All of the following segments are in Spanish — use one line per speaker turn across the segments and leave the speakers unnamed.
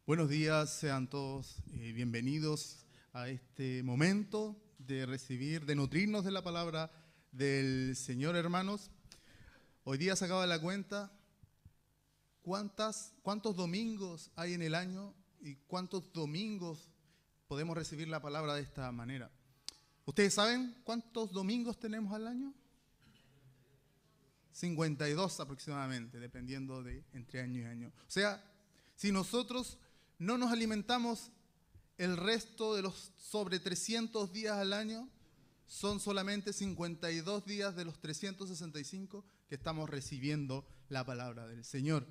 Buenos días, sean todos bienvenidos a este momento de recibir, de nutrirnos de la palabra del Señor, hermanos. Hoy día sacaba la cuenta cuántos domingos hay en el año y cuántos domingos podemos recibir la palabra de esta manera. ¿Ustedes saben cuántos domingos tenemos al año? 52 aproximadamente, dependiendo de entre año y año. O sea, si nosotros no nos alimentamos el resto de los sobre 300 días al año, son solamente 52 días de los 365 que estamos recibiendo la palabra del Señor.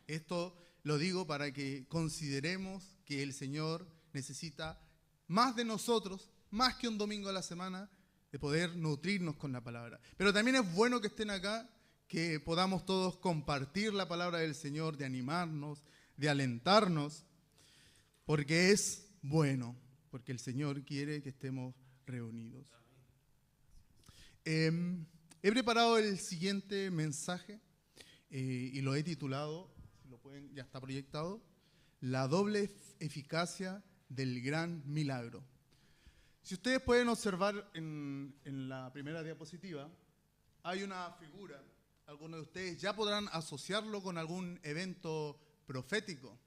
Esto lo digo para que consideremos que el Señor necesita más de nosotros, más que un domingo a la semana, de poder nutrirnos con la palabra. Pero también es bueno que estén acá, que podamos todos compartir la palabra del Señor, de animarnos, de alentarnos, porque es bueno, porque el Señor quiere que estemos reunidos. He preparado el siguiente mensaje y lo he titulado, si lo pueden, ya está proyectado, La doble eficacia del gran milagro. Si ustedes pueden observar en la primera diapositiva, hay una figura. Algunos de ustedes ya podrán asociarlo con algún evento profético.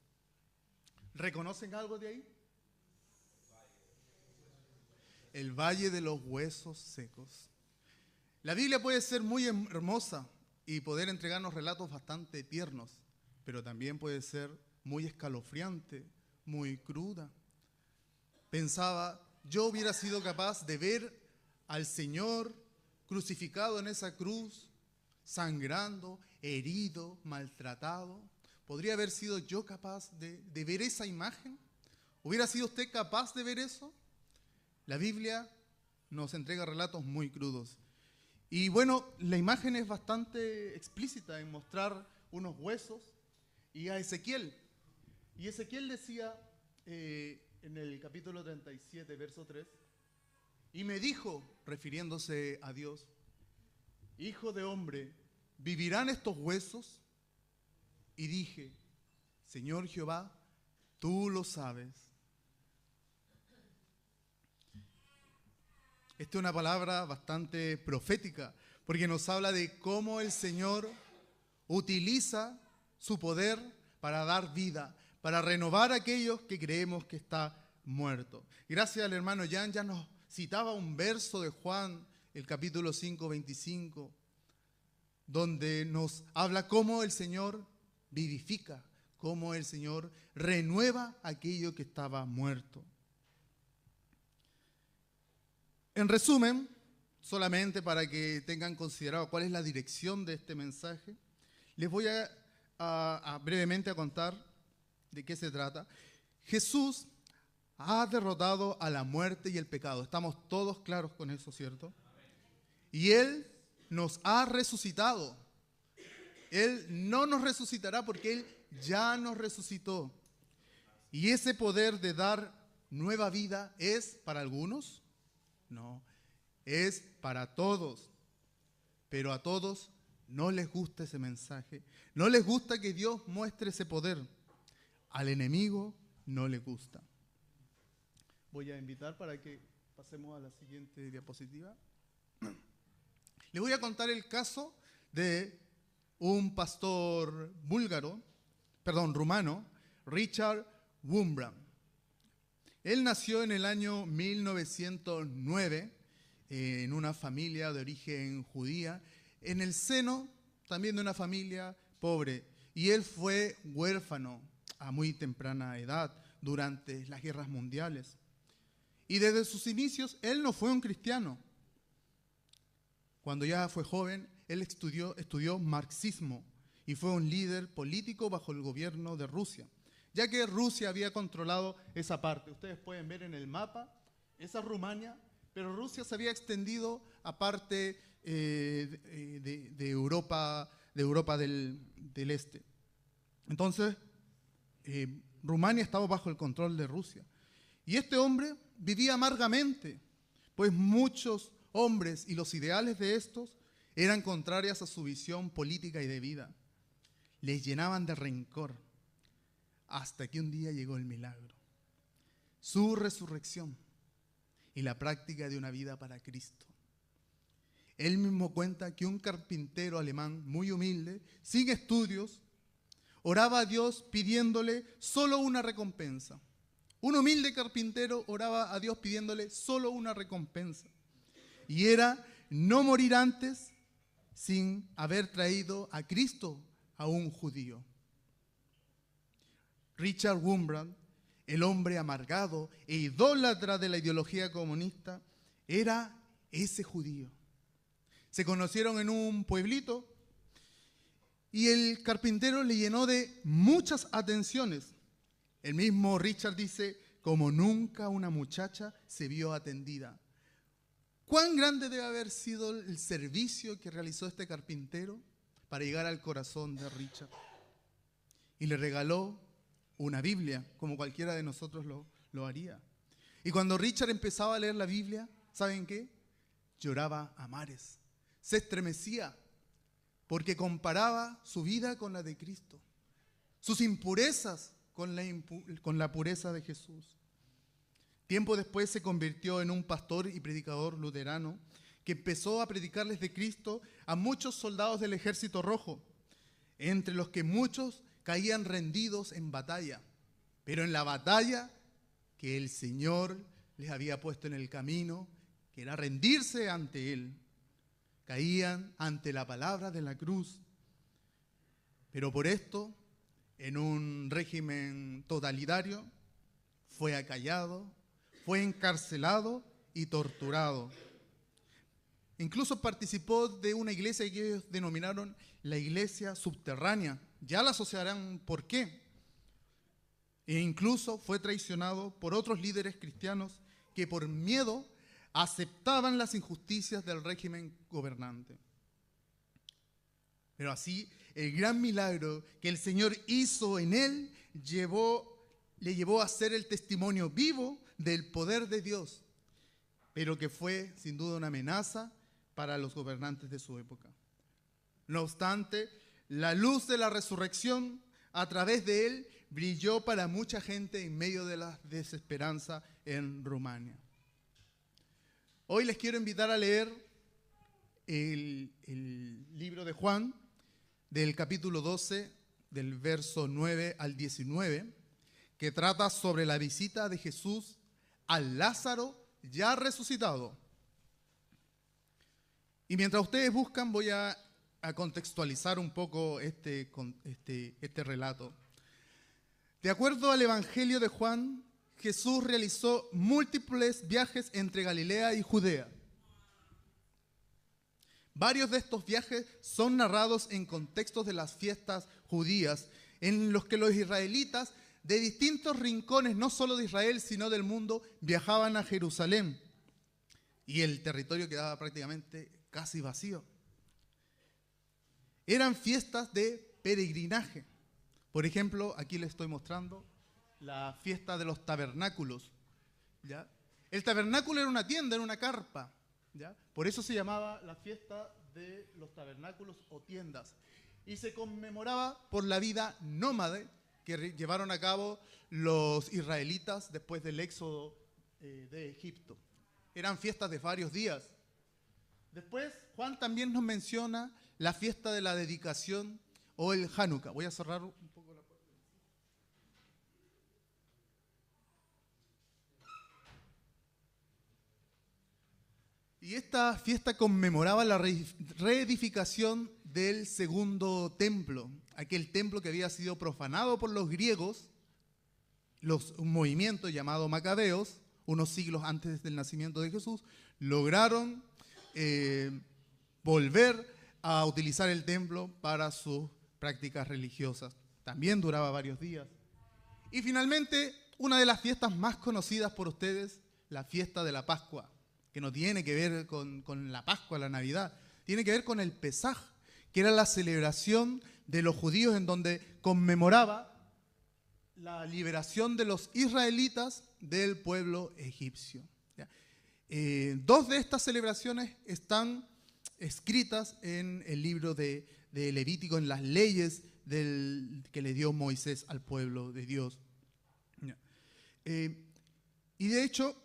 ¿Reconocen algo de ahí? El valle de los huesos secos. La Biblia puede ser muy hermosa y poder entregarnos relatos bastante tiernos, pero también puede ser muy escalofriante, muy cruda. Pensaba, yo hubiera sido capaz de ver al Señor crucificado en esa cruz, sangrando, herido, maltratado. ¿Podría haber sido yo capaz de ver esa imagen? ¿Hubiera sido usted capaz de ver eso? La Biblia nos entrega relatos muy crudos. Y bueno, la imagen es bastante explícita en mostrar unos huesos y a Ezequiel. Y Ezequiel decía en el capítulo 37, verso 3, y me dijo, refiriéndose a Dios, hijo de hombre, ¿vivirán estos huesos? Y dije, Señor Jehová, tú lo sabes. Esta es una palabra bastante profética, porque nos habla de cómo el Señor utiliza su poder para dar vida, para renovar a aquellos que creemos que está muerto. Gracias al hermano Jan, ya nos citaba un verso de Juan, el capítulo 5, 25, donde nos habla cómo el Señor vivifica, cómo el Señor renueva aquello que estaba muerto. En resumen, solamente para que tengan considerado cuál es la dirección de este mensaje, les voy a brevemente a contar de qué se trata. Jesús ha derrotado a la muerte y el pecado. Estamos todos claros con eso, ¿cierto? Y Él nos ha resucitado. Él no nos resucitará porque Él ya nos resucitó. Y ese poder de dar nueva vida es para algunos. No, es para todos, pero a todos no les gusta ese mensaje, no les gusta que Dios muestre ese poder, al enemigo no le gusta. Voy a invitar para que pasemos a la siguiente diapositiva. Les voy a contar el caso de un pastor rumano, Richard Wurmbrand. Él nació en el año 1909 en una familia de origen judía, en el seno también de una familia pobre. Y él fue huérfano a muy temprana edad durante las guerras mundiales. Y desde sus inicios él no fue un cristiano. Cuando ya fue joven, él estudió marxismo y fue un líder político bajo el gobierno de Rusia, ya que Rusia había controlado esa parte. Ustedes pueden ver en el mapa, esa es Rumania, pero Rusia se había extendido a parte de Europa del Este. Entonces, Rumania estaba bajo el control de Rusia. Y este hombre vivía amargamente, pues muchos hombres y los ideales de estos eran contrarias a su visión política y de vida. Les llenaban de rencor. hasta que un día llegó el milagro, su resurrección y la práctica de una vida para Cristo. Él mismo cuenta que un carpintero alemán muy humilde, sin estudios, oraba a Dios pidiéndole solo una recompensa. Un humilde carpintero oraba a Dios pidiéndole solo una recompensa. Y era no morir antes sin haber traído a Cristo a un judío. Richard Wurmbrand, el hombre amargado e idólatra de la ideología comunista, era ese judío. Se conocieron en un pueblito y el carpintero le llenó de muchas atenciones. El mismo Richard dice, como nunca una muchacha se vio atendida. ¿Cuán grande debe haber sido el servicio que realizó este carpintero para llegar al corazón de Richard? Y le regaló una Biblia, como cualquiera de nosotros lo haría. Y cuando Richard empezaba a leer la Biblia, ¿saben qué? Lloraba a mares. Se estremecía porque comparaba su vida con la de Cristo, sus impurezas con la pureza de Jesús. Tiempo después se convirtió en un pastor y predicador luterano que empezó a predicarles de Cristo a muchos soldados del Ejército Rojo, entre los que muchos caían rendidos en batalla, pero en la batalla que el Señor les había puesto en el camino, que era rendirse ante Él, caían ante la palabra de la cruz. Pero por esto, en un régimen totalitario, fue acallado, fue encarcelado y torturado. Incluso participó de una iglesia que ellos denominaron la iglesia subterránea. Ya la asociarán por qué. E incluso fue traicionado por otros líderes cristianos que por miedo aceptaban las injusticias del régimen gobernante. Pero así, el gran milagro que el Señor hizo en él le llevó a ser el testimonio vivo del poder de Dios, pero que fue sin duda una amenaza para los gobernantes de su época. No obstante, la luz de la resurrección a través de él brilló para mucha gente en medio de la desesperanza en Rumania. Hoy les quiero invitar a leer el libro de Juan, del capítulo 12, del verso 9 al 19, que trata sobre la visita de Jesús al Lázaro ya resucitado. Y mientras ustedes buscan, voy a contextualizar un poco este relato. De acuerdo al Evangelio de Juan, Jesús realizó múltiples viajes entre Galilea y Judea. Varios de estos viajes son narrados en contextos de las fiestas judías, en los que los israelitas de distintos rincones, no solo de Israel, sino del mundo, viajaban a Jerusalén. Y el territorio quedaba prácticamente casi vacío. Eran fiestas de peregrinaje. Por ejemplo, aquí les estoy mostrando la fiesta de los tabernáculos, ¿ya? El tabernáculo era una tienda, era una carpa, ¿ya? Por eso se llamaba la fiesta de los tabernáculos o tiendas. Y se conmemoraba por la vida nómade que llevaron a cabo los israelitas después del éxodo de Egipto. Eran fiestas de varios días. Después, Juan también nos menciona la fiesta de la dedicación o el Hanukkah. Voy a cerrar un poco la puerta. Y esta fiesta conmemoraba la reedificación del segundo templo, aquel templo que había sido profanado por los griegos, un movimiento llamado Macabeos, unos siglos antes del nacimiento de Jesús, lograron volver a utilizar el templo para sus prácticas religiosas. También duraba varios días. Y finalmente, una de las fiestas más conocidas por ustedes, la fiesta de la Pascua, que no tiene que ver con la Pascua, la Navidad, tiene que ver con el Pesaj, que era la celebración de los judíos en donde conmemoraba la liberación de los israelitas del pueblo egipcio. Dos de estas celebraciones están escritas en el libro de Levítico, en las leyes que le dio Moisés al pueblo de Dios. Y de hecho,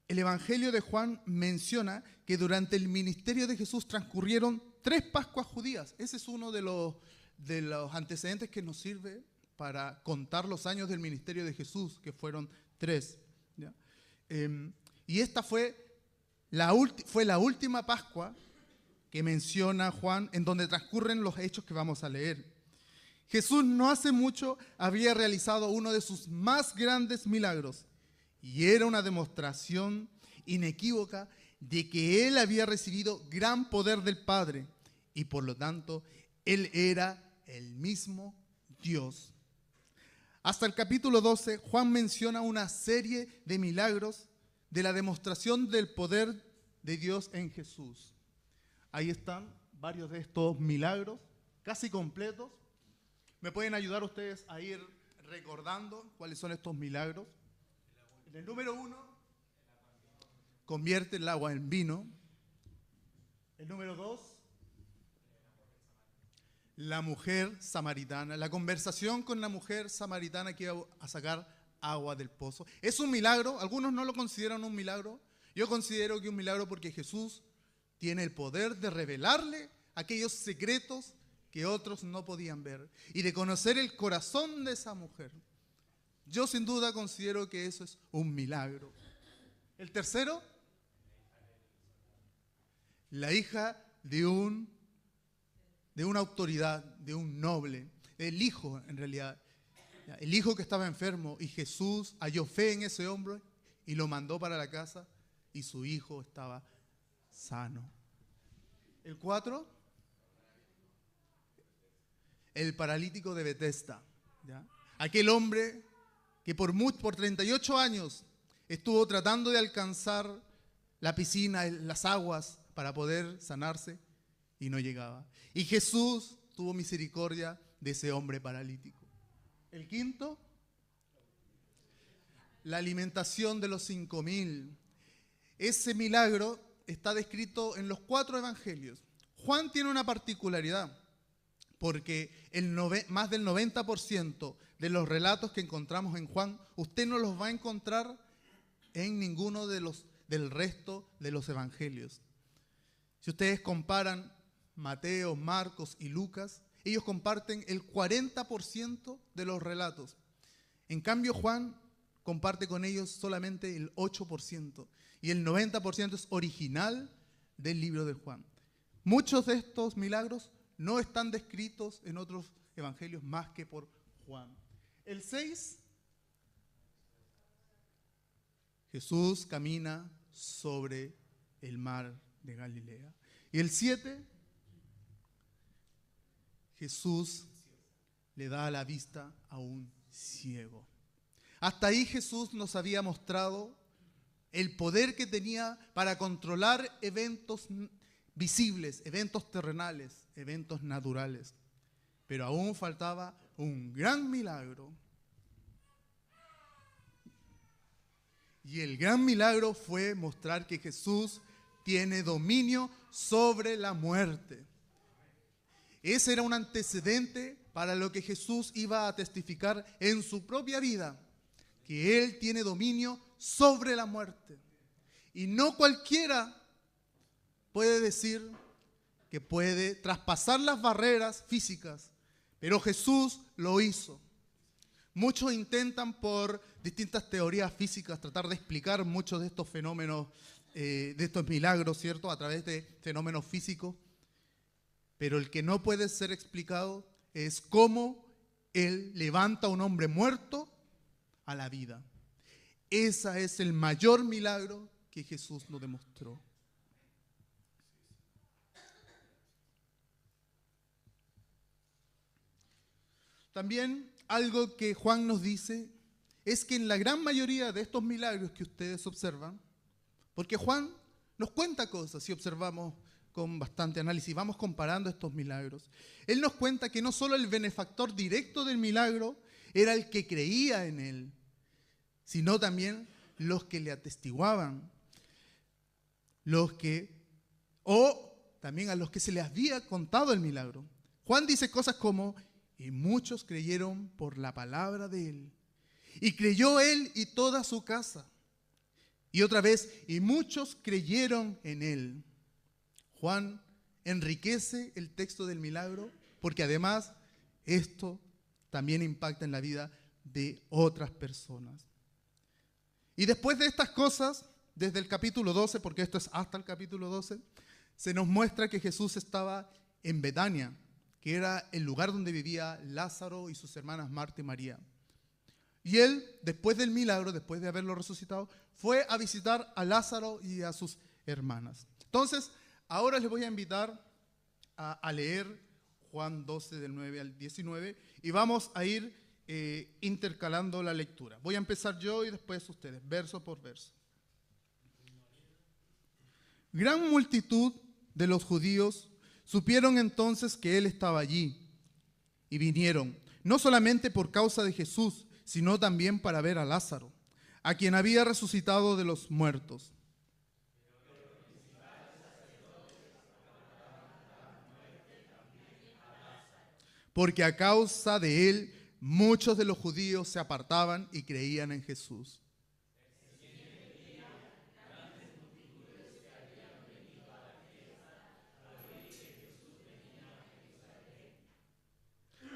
el Evangelio de Juan menciona que durante el ministerio de Jesús transcurrieron 3 Pascuas judías. Ese es uno de los antecedentes que nos sirve para contar los años del ministerio de Jesús, que fueron 3. ¿Ya? Y esta fue la última Pascua que menciona Juan, en donde transcurren los hechos que vamos a leer. Jesús no hace mucho había realizado uno de sus más grandes milagros, y era una demostración inequívoca de que él había recibido gran poder del Padre, y por lo tanto, él era el mismo Dios. Hasta el capítulo 12, Juan menciona una serie de milagros de la demostración del poder de Dios en Jesús. Ahí están varios de estos milagros, casi completos. ¿Me pueden ayudar ustedes a ir recordando cuáles son estos milagros? En el número 1, convierte el agua en vino. El número 2, la mujer samaritana. La conversación con la mujer samaritana que iba a sacar agua del pozo. ¿Es un milagro? Algunos no lo consideran un milagro. Yo considero que es un milagro porque Jesús tiene el poder de revelarle aquellos secretos que otros no podían ver y de conocer el corazón de esa mujer. Yo sin duda considero que eso es un milagro. El tercero, la hija de una autoridad, de un noble, el hijo en realidad, el hijo que estaba enfermo, y Jesús halló fe en ese hombre y lo mandó para la casa y su hijo estaba sano. El 4, el paralítico de Betesda, ¿ya? Aquel hombre que por 38 años estuvo tratando de alcanzar la piscina, las aguas, para poder sanarse y no llegaba. Y Jesús tuvo misericordia de ese hombre paralítico. El 5, la alimentación de los 5.000. Ese milagro está descrito en los 4 evangelios. Juan tiene una particularidad, porque más del 90% de los relatos que encontramos en Juan, usted no los va a encontrar en ninguno del resto de los evangelios. Si ustedes comparan Mateo, Marcos y Lucas, ellos comparten el 40% de los relatos. En cambio, Juan comparte con ellos solamente el 8%, y el 90% es original del libro de Juan. Muchos de estos milagros no están descritos en otros evangelios más que por Juan. El 6, Jesús camina sobre el mar de Galilea. Y el 7, Jesús le da la vista a un ciego. Hasta ahí Jesús nos había mostrado el poder que tenía para controlar eventos visibles, eventos terrenales, eventos naturales. Pero aún faltaba un gran milagro. Y el gran milagro fue mostrar que Jesús tiene dominio sobre la muerte. Ese era un antecedente para lo que Jesús iba a testificar en su propia vida, que Él tiene dominio sobre la muerte. Y no cualquiera puede decir que puede traspasar las barreras físicas, pero Jesús lo hizo. Muchos intentan por distintas teorías físicas tratar de explicar muchos de estos fenómenos, de estos milagros, ¿cierto?, a través de fenómenos físicos. Pero el que no puede ser explicado es cómo Él levanta a un hombre muerto a la vida. Ese es el mayor milagro que Jesús nos demostró. También algo que Juan nos dice es que en la gran mayoría de estos milagros que ustedes observan, porque Juan nos cuenta cosas si observamos con bastante análisis, vamos comparando estos milagros. Él nos cuenta que no solo el benefactor directo del milagro era el que creía en él, sino también los que le atestiguaban, o también a los que se les había contado el milagro. Juan dice cosas como: y muchos creyeron por la palabra de él. Y creyó él y toda su casa. Y otra vez, y muchos creyeron en él. Juan enriquece el texto del milagro porque además esto también impacta en la vida de otras personas. Y después de estas cosas, desde el capítulo 12, porque esto es hasta el capítulo 12, se nos muestra que Jesús estaba en Betania, que era el lugar donde vivía Lázaro y sus hermanas Marta y María. Y él, después del milagro, después de haberlo resucitado, fue a visitar a Lázaro y a sus hermanas. Entonces, ahora les voy a invitar a leer Juan 12 del 9 al 19 y vamos a ir intercalando la lectura. Voy a empezar yo y después ustedes, verso por verso. Gran multitud de los judíos supieron entonces que él estaba allí y vinieron, no solamente por causa de Jesús, sino también para ver a Lázaro, a quien había resucitado de los muertos. Porque a causa de él, muchos de los judíos se apartaban y creían en Jesús.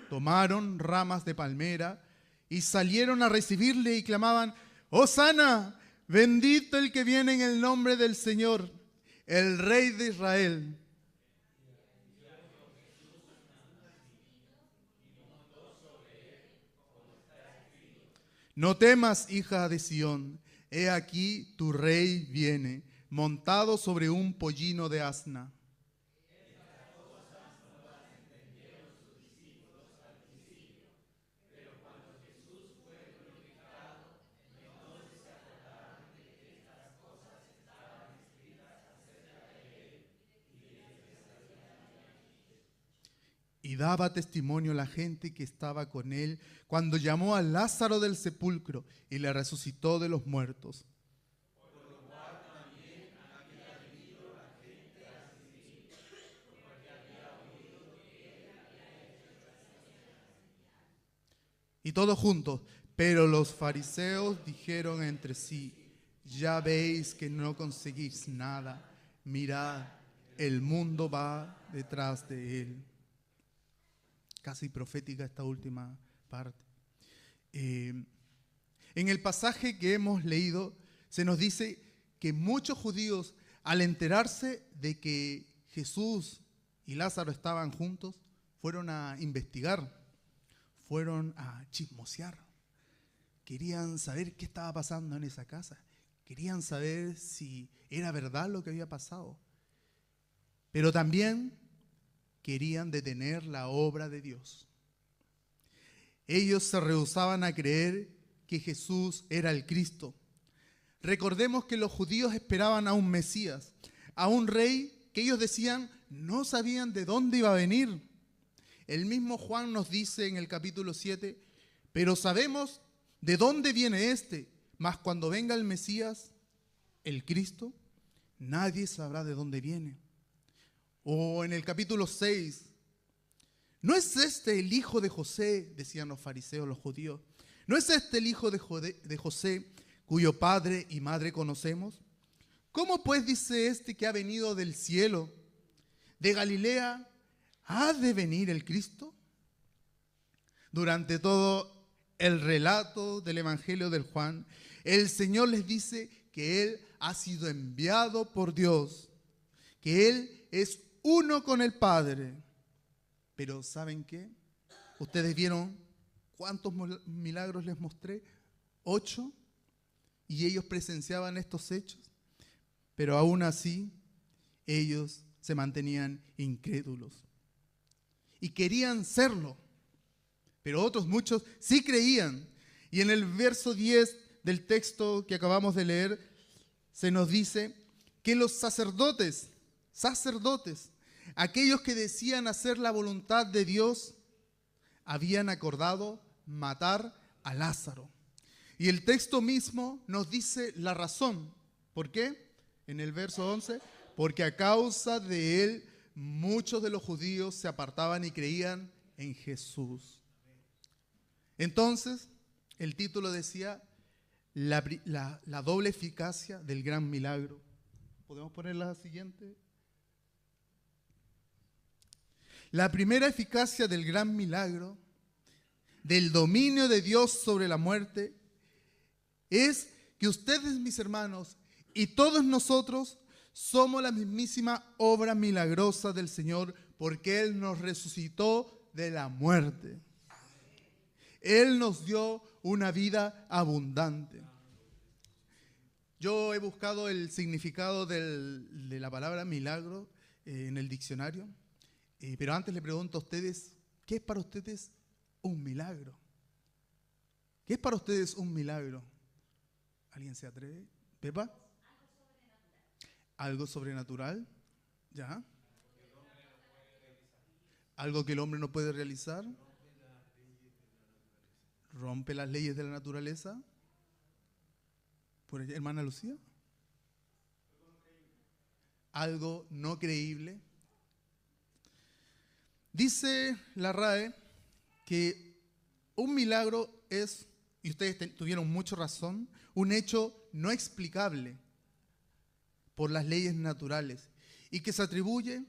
Tomaron ramas de palmera y salieron a recibirle y clamaban: ¡Hosana! Bendito el que viene en el nombre del Señor, el Rey de Israel. No temas, hija de Sión, he aquí tu rey viene, montado sobre un pollino de asna. Y daba testimonio la gente que estaba con él cuando llamó a Lázaro del sepulcro y le resucitó de los muertos. Y todos juntos, pero los fariseos dijeron entre sí: ya veis que no conseguís nada, mirad, el mundo va detrás de él. Casi profética esta última parte. En el pasaje que hemos leído se nos dice que muchos judíos, al enterarse de que Jesús y Lázaro estaban juntos, fueron a investigar, fueron a chismosear. Querían saber qué estaba pasando en esa casa. Querían saber si era verdad lo que había pasado. Pero también querían detener la obra de Dios. Ellos se rehusaban a creer que Jesús era el Cristo. Recordemos que los judíos esperaban a un Mesías, a un rey que ellos decían no sabían de dónde iba a venir. El mismo Juan nos dice en el capítulo 7, pero sabemos de dónde viene este, mas cuando venga el Mesías, el Cristo, nadie sabrá de dónde viene. O en el capítulo 6, ¿no es este el hijo de José? Decían los fariseos, los judíos. ¿No es este el hijo de José, cuyo padre y madre conocemos? ¿Cómo pues dice este que ha venido del cielo, de Galilea, ha de venir el Cristo? Durante todo el relato del Evangelio de Juan, el Señor les dice que Él ha sido enviado por Dios, que Él es uno con el Padre. Pero ¿saben qué? Ustedes vieron cuántos milagros les mostré, 8, y ellos presenciaban estos hechos, pero aún así ellos se mantenían incrédulos y querían serlo, pero otros muchos sí creían. Y en el verso 10 del texto que acabamos de leer se nos dice que los sacerdotes, aquellos que decían hacer la voluntad de Dios, habían acordado matar a Lázaro. Y el texto mismo nos dice la razón. ¿Por qué? En el verso 11, porque a causa de él muchos de los judíos se apartaban y creían en Jesús. Entonces, el título decía la doble eficacia del gran milagro. ¿Podemos poner la siguiente? La primera eficacia del gran milagro, del dominio de Dios sobre la muerte, es que ustedes, mis hermanos, y todos nosotros somos la mismísima obra milagrosa del Señor, porque Él nos resucitó de la muerte. Él nos dio una vida abundante. Yo he buscado el significado de la palabra milagro en el diccionario, pero antes le pregunto a ustedes, ¿qué es para ustedes un milagro? ¿Qué es para ustedes un milagro? ¿Alguien se atreve? ¿Pepa? Algo sobrenatural. ¿Ya? Algo que el hombre no puede realizar. Rompe las leyes de la naturaleza. ¿Por allá, hermana Lucía? Algo no creíble. Dice la RAE que un milagro es, y ustedes tuvieron mucha razón, un hecho no explicable por las leyes naturales y que se atribuye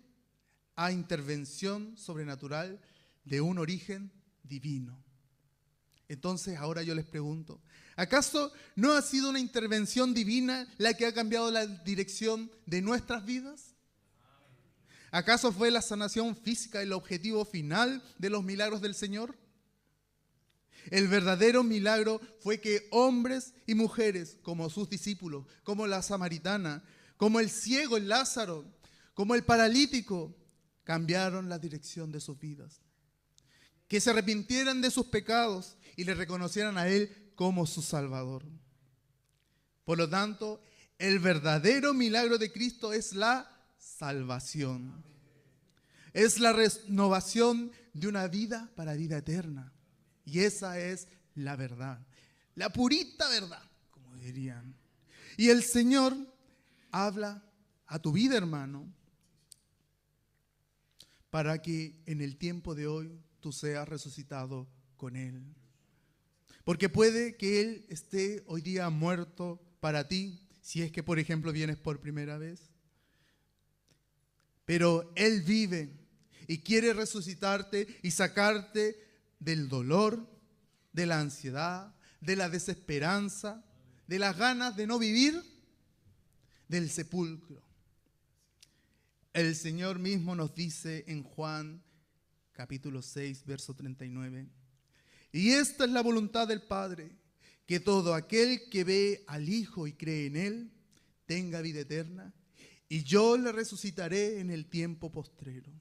a intervención sobrenatural de un origen divino. Entonces ahora yo les pregunto, ¿acaso no ha sido una intervención divina la que ha cambiado la dirección de nuestras vidas? ¿Acaso fue la sanación física el objetivo final de los milagros del Señor? El verdadero milagro fue que hombres y mujeres como sus discípulos, como la samaritana, como el ciego, el Lázaro, como el paralítico, cambiaron la dirección de sus vidas. Que se arrepintieran de sus pecados y le reconocieran a Él como su Salvador. Por lo tanto, el verdadero milagro de Cristo es la salvación. Es la renovación de una vida para vida eterna. Y esa es la verdad. La purita verdad, como dirían. Y el Señor habla a tu vida, hermano, para que en el tiempo de hoy tú seas resucitado con Él. Porque puede que Él esté hoy día muerto para ti, si es que, por ejemplo, vienes por primera vez. Pero Él vive y quiere resucitarte y sacarte del dolor, de la ansiedad, de la desesperanza, de las ganas de no vivir, del sepulcro. El Señor mismo nos dice en Juan capítulo 6, verso 39, y esta es la voluntad del Padre, que todo aquel que ve al Hijo y cree en Él, tenga vida eterna, y yo le resucitaré en el tiempo postrero.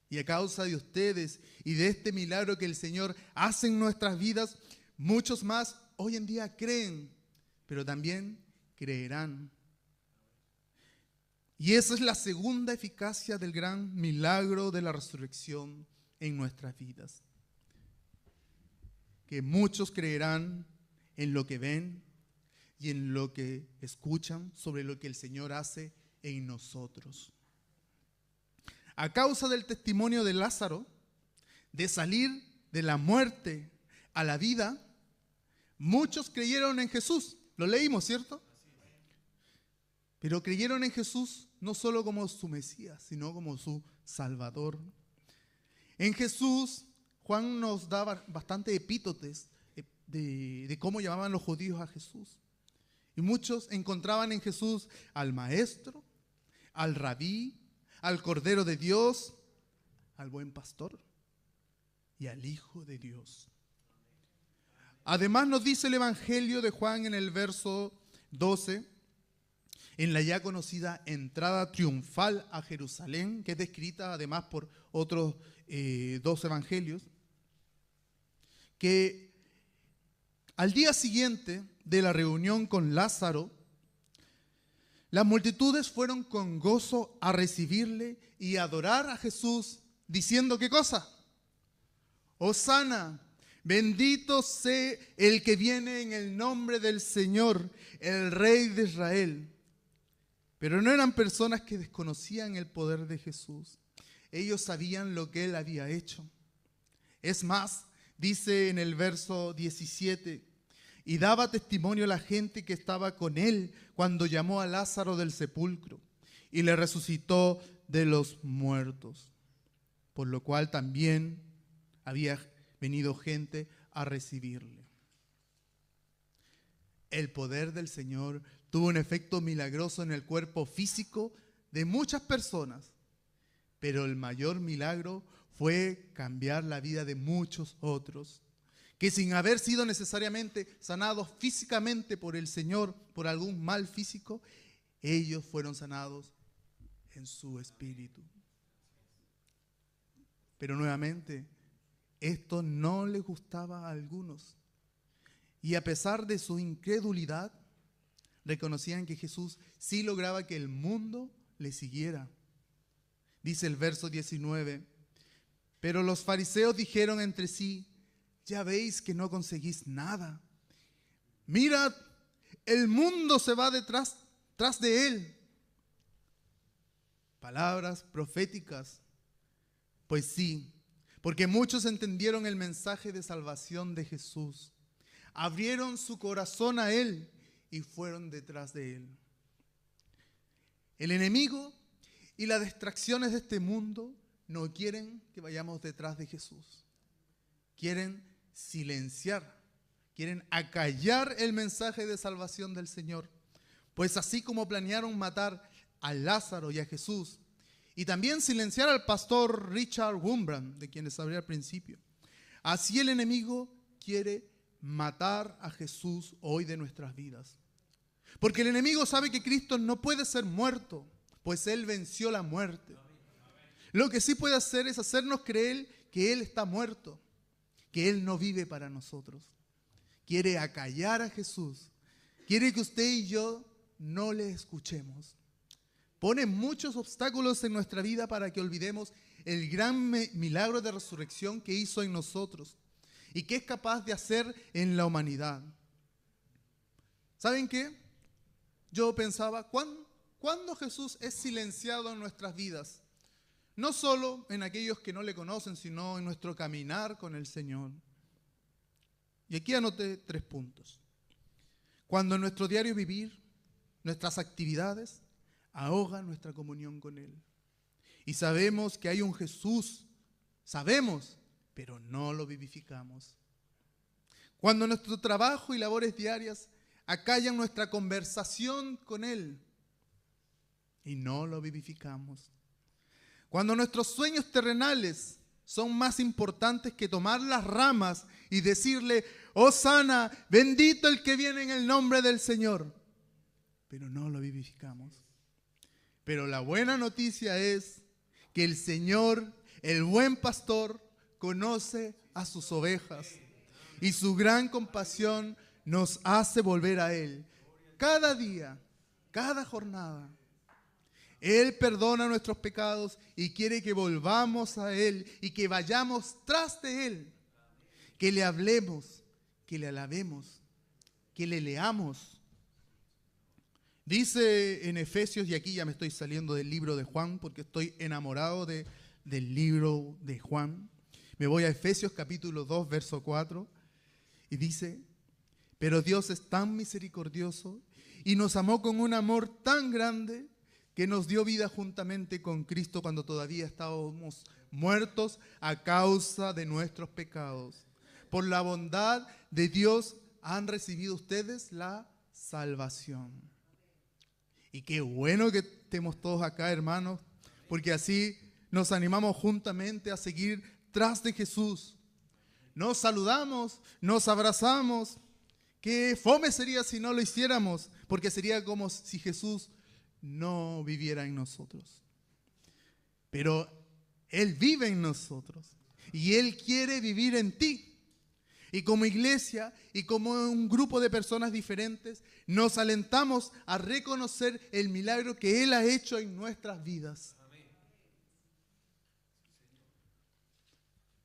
Y a causa de ustedes y de este milagro que el Señor hace en nuestras vidas, muchos más hoy en día creen, pero también creerán. Y esa es la segunda eficacia del gran milagro de la resurrección en nuestras vidas. Que muchos creerán en lo que ven y en lo que escuchan sobre lo que el Señor hace en nosotros. A causa del testimonio de Lázaro, de salir de la muerte a la vida, muchos creyeron en Jesús. Lo leímos, ¿cierto? Pero creyeron en Jesús no solo como su Mesías, sino como su Salvador. En Jesús, Juan nos da bastante epítetos de cómo llamaban los judíos a Jesús. Y muchos encontraban en Jesús al Maestro, al Rabí, al Cordero de Dios, al Buen Pastor y al Hijo de Dios. Además nos dice el Evangelio de Juan en el verso 12, en la ya conocida entrada triunfal a Jerusalén, que es descrita además por otros dos evangelios, que al día siguiente de la reunión con Lázaro, las multitudes fueron con gozo a recibirle y a adorar a Jesús, diciendo ¿qué cosa? Hosana, bendito sea el que viene en el nombre del Señor, el Rey de Israel. Pero no eran personas que desconocían el poder de Jesús. Ellos sabían lo que Él había hecho. Es más, Dice en el verso 17, y daba testimonio a la gente que estaba con él cuando llamó a Lázaro del sepulcro y le resucitó de los muertos, por lo cual también había venido gente a recibirle. El poder del Señor tuvo un efecto milagroso en el cuerpo físico de muchas personas, pero el mayor milagro fue cambiar la vida de muchos otros, que sin haber sido necesariamente sanados físicamente por el Señor, por algún mal físico, ellos fueron sanados en su espíritu. Pero nuevamente, esto no les gustaba a algunos. Y a pesar de su incredulidad, reconocían que Jesús sí lograba que el mundo le siguiera. Dice el verso 19, pero los fariseos dijeron entre sí, ya veis que no conseguís nada. Mirad, el mundo se va tras de él. Palabras proféticas. Pues sí, porque muchos entendieron el mensaje de salvación de Jesús. Abrieron su corazón a él y fueron detrás de él. El enemigo y las distracciones de este mundo no quieren que vayamos detrás de Jesús. Quieren silenciar, quieren acallar el mensaje de salvación del Señor. Pues así como planearon matar a Lázaro y a Jesús, y también silenciar al pastor Richard Wurmbrand, de quien les hablé al principio, así el enemigo quiere matar a Jesús hoy de nuestras vidas. Porque el enemigo sabe que Cristo no puede ser muerto, pues Él venció la muerte. Lo que sí puede hacer es hacernos creer que Él está muerto, que Él no vive para nosotros. Quiere acallar a Jesús. Quiere que usted y yo no le escuchemos. Pone muchos obstáculos en nuestra vida para que olvidemos el gran milagro de resurrección que hizo en nosotros y que es capaz de hacer en la humanidad. ¿Saben qué? Yo pensaba, ¿cuándo Jesús es silenciado en nuestras vidas? No solo en aquellos que no le conocen, sino en nuestro caminar con el Señor. Y aquí anoté 3 puntos. Cuando en nuestro diario vivir, nuestras actividades ahogan nuestra comunión con Él. Y sabemos que hay un Jesús, sabemos, pero no lo vivificamos. Cuando nuestro trabajo y labores diarias acallan nuestra conversación con Él y no lo vivificamos. Cuando nuestros sueños terrenales son más importantes que tomar las ramas y decirle, Hosana, bendito el que viene en el nombre del Señor, pero no lo vivificamos. Pero la buena noticia es que el Señor, el buen pastor, conoce a sus ovejas y su gran compasión nos hace volver a Él cada día, cada jornada. Él perdona nuestros pecados y quiere que volvamos a Él y que vayamos tras de Él, que le hablemos, que le alabemos, que le leamos. Dice en Efesios, y aquí ya me estoy saliendo del libro de Juan porque estoy enamorado del libro de Juan. Me voy a Efesios capítulo 2, verso 4, y dice, pero Dios es tan misericordioso y nos amó con un amor tan grande que nos dio vida juntamente con Cristo cuando todavía estábamos muertos a causa de nuestros pecados. Por la bondad de Dios han recibido ustedes la salvación. Y qué bueno que estemos todos acá, hermanos, porque así nos animamos juntamente a seguir tras de Jesús. Nos saludamos, nos abrazamos. Qué fome sería si no lo hiciéramos, porque sería como si Jesús no viviera en nosotros. Pero Él vive en nosotros y Él quiere vivir en ti. Y como iglesia y como un grupo de personas diferentes, nos alentamos a reconocer el milagro que Él ha hecho en nuestras vidas.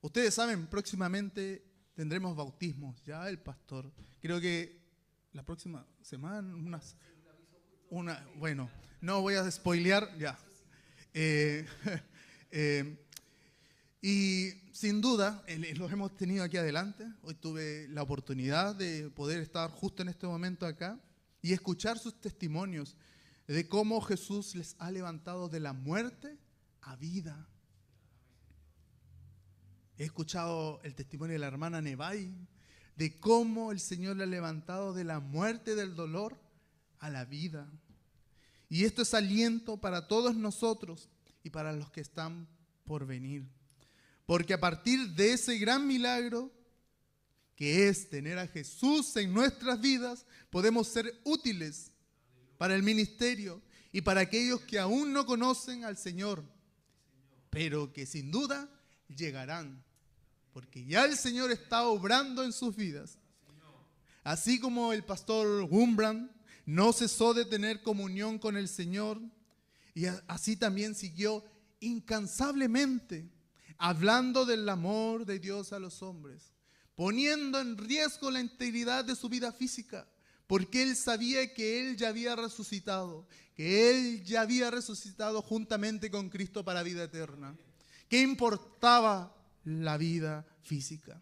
Ustedes saben, próximamente tendremos bautismos, ya el pastor. Creo que la próxima semana, bueno, no voy a spoilear ya. Y sin duda, los hemos tenido aquí adelante. Hoy tuve la oportunidad de poder estar justo en este momento acá y escuchar sus testimonios de cómo Jesús les ha levantado de la muerte a vida. He escuchado el testimonio de la hermana Nevay, de cómo el Señor le ha levantado de la muerte, del dolor, a la vida. Y esto es aliento para todos nosotros y para los que están por venir. Porque a partir de ese gran milagro, que es tener a Jesús en nuestras vidas, podemos ser útiles para el ministerio y para aquellos que aún no conocen al Señor, pero que sin duda llegarán, porque ya el Señor está obrando en sus vidas. Así como el pastor Wurmbrand no cesó de tener comunión con el Señor, y así también siguió incansablemente hablando del amor de Dios a los hombres, poniendo en riesgo la integridad de su vida física, porque él sabía que él ya había resucitado, juntamente con Cristo para vida eterna. ¿Qué importaba la vida física?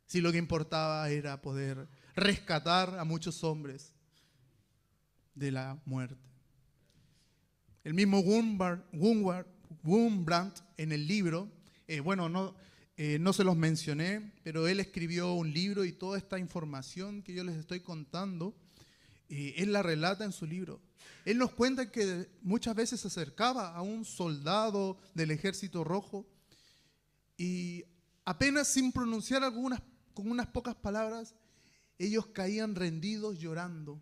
Si lo que importaba era poder rescatar a muchos hombres de la muerte. El mismo Wurmbrand en el libro, no se los mencioné, pero él escribió un libro y toda esta información que yo les estoy contando, él la relata en su libro. Él nos cuenta que muchas veces se acercaba a un soldado del Ejército Rojo y apenas sin pronunciar con unas pocas palabras, ellos caían rendidos llorando,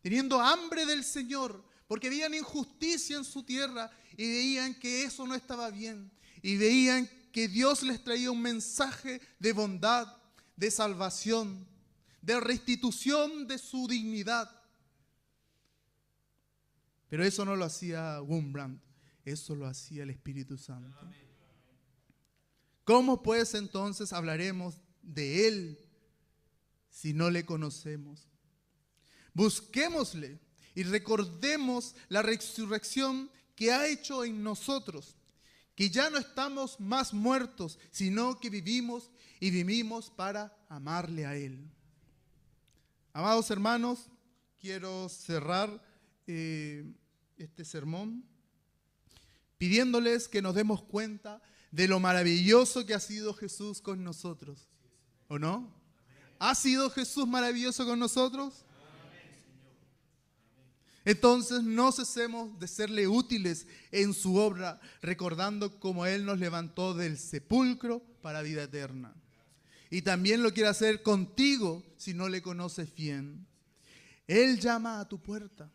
teniendo hambre del Señor, porque veían injusticia en su tierra y veían que eso no estaba bien. Y veían que Dios les traía un mensaje de bondad, de salvación, de restitución de su dignidad. Pero eso no lo hacía Wurmbrand, eso lo hacía el Espíritu Santo. ¿Cómo pues entonces hablaremos de Él si no le conocemos? Busquémosle y recordemos la resurrección que ha hecho en nosotros, que ya no estamos más muertos, sino que vivimos y vivimos para amarle a Él. Amados hermanos, quiero cerrar este sermón pidiéndoles que nos demos cuenta de lo maravilloso que ha sido Jesús con nosotros. ¿O no? ¿Ha sido Jesús maravilloso con nosotros? Entonces no cesemos de serle útiles en su obra, recordando cómo Él nos levantó del sepulcro para vida eterna. Y también lo quiere hacer contigo si no le conoces bien. Él llama a tu puerta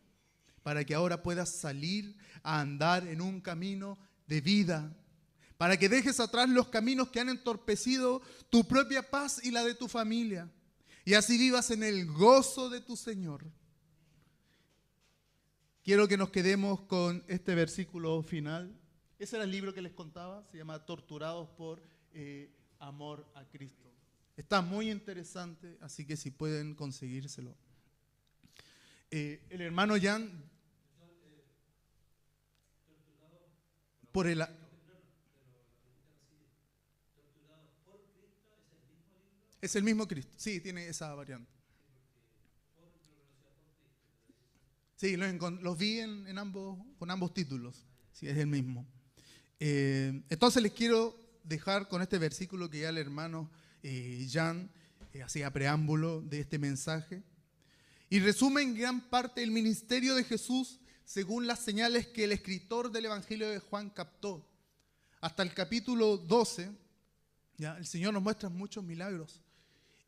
para que ahora puedas salir a andar en un camino de vida, para que dejes atrás los caminos que han entorpecido tu propia paz y la de tu familia, y así vivas en el gozo de tu Señor. Quiero que nos quedemos con este versículo final. Ese era el libro que les contaba, se llama Torturados por Amor a Cristo. Está muy interesante, así que si pueden conseguírselo. El hermano Jan, por el... Es el mismo Cristo, sí, tiene esa variante. Sí, los vi con ambos títulos, sí, es el mismo. Entonces les quiero dejar con este versículo que ya el hermano Jan hacía preámbulo de este mensaje. Y resume en gran parte el ministerio de Jesús según las señales que el escritor del Evangelio de Juan captó. Hasta el capítulo 12, ¿ya? El Señor nos muestra muchos milagros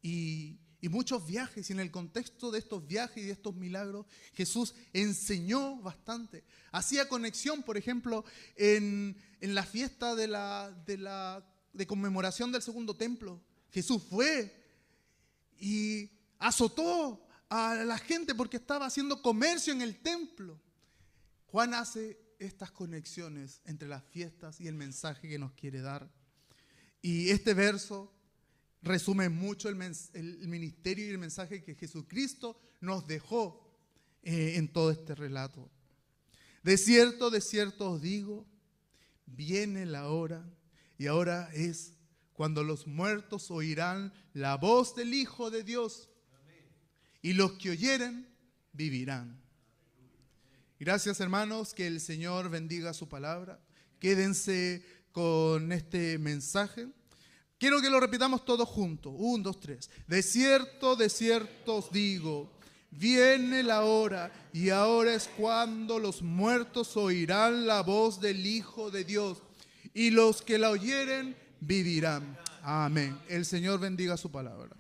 y muchos viajes. Y en el contexto de estos viajes y de estos milagros, Jesús enseñó bastante. Hacía conexión, por ejemplo, en la fiesta de conmemoración del segundo templo. Jesús fue y azotó a la gente porque estaba haciendo comercio en el templo. Juan hace estas conexiones entre las fiestas y el mensaje que nos quiere dar. Y este verso resume mucho el ministerio y el mensaje que Jesucristo nos dejó en todo este relato. De cierto os digo, viene la hora Y ahora es cuando los muertos oirán la voz del Hijo de Dios. Y los que oyeren, vivirán. Gracias, hermanos, que el Señor bendiga su palabra. Quédense con este mensaje. Quiero que lo repitamos todos juntos. 1, 2, 3. De cierto os digo, viene la hora, y ahora es cuando los muertos oirán la voz del Hijo de Dios, y los que la oyeren vivirán. Amén. El Señor bendiga su palabra.